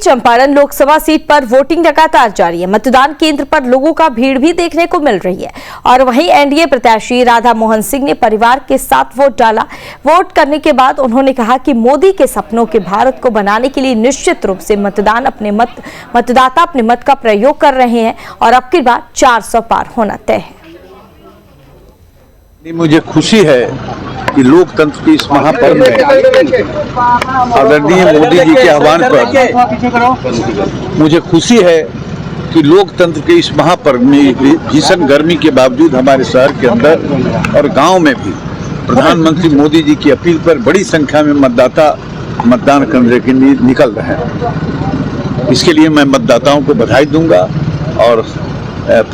Champaran Lok Sabha seat पर voting लगातार जारी है। मतदान केंद्र पर लोगों का भीड़ भी देखने को मिल रही है और वहीं एनडीए प्रत्याशी राधा मोहन सिंह ने परिवार के साथ वोट डाला। वोट करने के बाद उन्होंने कहा कि मोदी के सपनों के भारत को बनाने के लिए निश्चित रूप से मतदाता अपने मत का प्रयोग कर रहे हैं और अब की बार 400 पार होना तय है। मुझे खुशी है कि लोकतंत्र की इस महापर्व में आदरणीय मोदी जी के आह्वान पर मुझे खुशी है कि लोकतंत्र के इस महापर्व में भीषण गर्मी के बावजूद हमारे शहर के अंदर और गांव में भी प्रधानमंत्री मोदी जी की अपील पर बड़ी संख्या में मतदाता मतदान करने के लिए निकल रहे हैं। इसके लिए मैं मतदाताओं को बधाई दूंगा और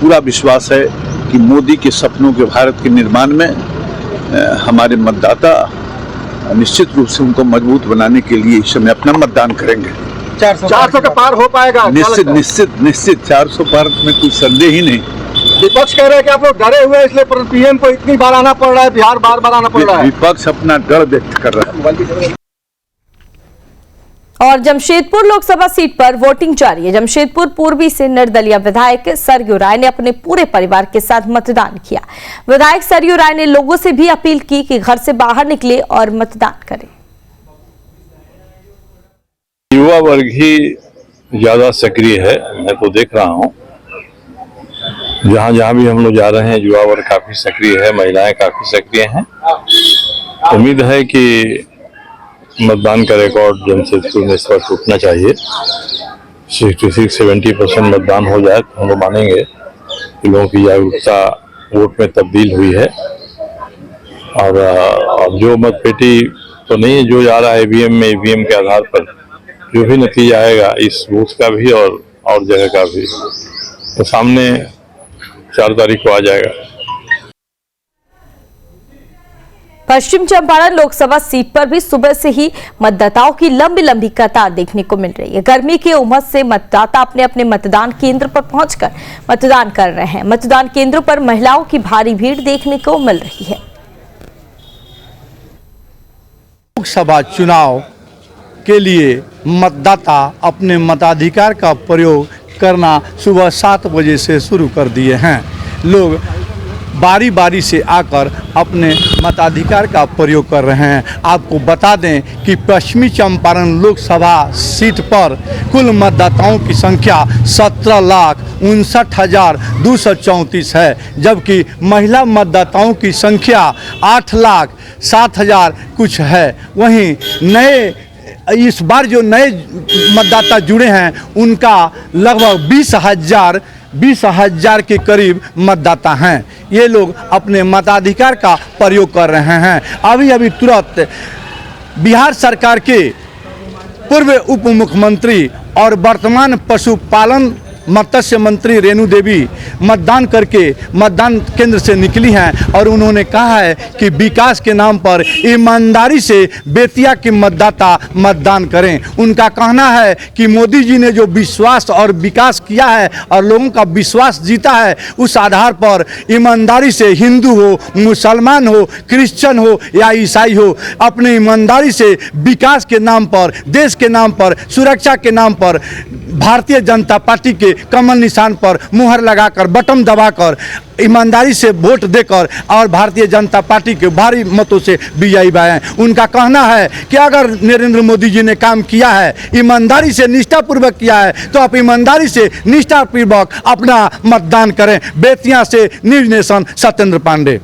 पूरा विश्वास है कि मोदी के सपनों के भारत के निर्माण में हमारे मतदाता निश्चित रूप से उनको मजबूत बनाने के लिए इस समय अपना मतदान करेंगे। 400 का पार हो पाएगा? निश्चित 400 पार में कोई संदेह ही नहीं। विपक्ष कह रहे हैं कि आप लोग डरे हुए इसलिए पीएम को इतनी बार आना पड़ रहा है, बिहार बार आना पड़ रहा है। विपक्ष अपना डर व्यक्त कर रहा है। और जमशेदपुर लोकसभा सीट पर वोटिंग जारी है। जमशेदपुर पूर्वी से निर्दलीय विधायक सरयू राय ने अपने पूरे परिवार के साथ मतदान किया। विधायक सरयू राय ने लोगों से भी अपील की कि घर से बाहर निकले और मतदान करें। युवा वर्ग ही ज्यादा सक्रिय है, मैं तो देख रहा हूं। जहां भी हम लोग जा रहे हैं युवा वर्ग काफी सक्रिय है, महिलाएं काफी सक्रिय हैं। उम्मीद है कि मतदान का रिकॉर्ड जमशेदपुर में इस बार टूटना चाहिए। 66-70% मतदान हो जाए तो हम लोग मानेंगे कि लोगों की जागरूकता वोट में तब्दील हुई है। और अब जो मतपेटी तो नहीं जो जा रहा है ईवीएम में, ईवीएम के आधार पर जो भी नतीजा आएगा इस बूथ का भी और जगह का भी तो सामने 4 तारीख को आ जाएगा। पश्चिम चंपारण लोकसभा सीट पर भी सुबह से ही मतदाताओं की लंबी कतार देखने को मिल रही है। गर्मी के उमस से मतदाता अपने अपने मतदान केंद्र पर पहुंचकर मतदान कर रहे हैं। मतदान केंद्रों पर महिलाओं की भारी भीड़ देखने को मिल रही है। लोकसभा चुनाव के लिए मतदाता अपने मताधिकार का प्रयोग करना सुबह 7 बजे से शुरू कर दिए हैं। लोग बारी बारी से आकर अपने मताधिकार का प्रयोग कर रहे हैं। आपको बता दें कि पश्चिमी चंपारण लोकसभा सीट पर कुल मतदाताओं की संख्या 17,59,234 है, जबकि महिला मतदाताओं की संख्या 8,07,000 कुछ है। वहीं इस बार जो नए मतदाता जुड़े हैं उनका लगभग 20,000 के करीब मतदाता हैं। ये लोग अपने मताधिकार का प्रयोग कर रहे हैं। अभी तुरंत बिहार सरकार के पूर्व उप मुख्यमंत्री और वर्तमान पशुपालन मत्स्य मंत्री रेणु देवी मतदान करके मतदान केंद्र से निकली हैं और उन्होंने कहा है कि विकास के नाम पर ईमानदारी से बेतिया के मतदाता मतदान करें। उनका कहना है कि मोदी जी ने जो विश्वास और विकास किया है और लोगों का विश्वास जीता है, उस आधार पर ईमानदारी से हिंदू हो, मुसलमान हो, क्रिश्चियन हो या ईसाई हो, अपनी ईमानदारी से विकास के नाम पर, देश के नाम पर, सुरक्षा के नाम पर भारतीय जनता पार्टी के कमल निशान पर मुहर लगाकर, बटन दबाकर, ईमानदारी से वोट देकर और भारतीय जनता पार्टी के भारी मतों से विजयी बनाएं। उनका कहना है कि अगर नरेंद्र मोदी जी ने काम किया है, ईमानदारी से निष्ठापूर्वक किया है, तो आप ईमानदारी से निष्ठापूर्वक अपना मतदान करें। बेतिया से न्यूज़ नेशन सत्येंद्र पांडे।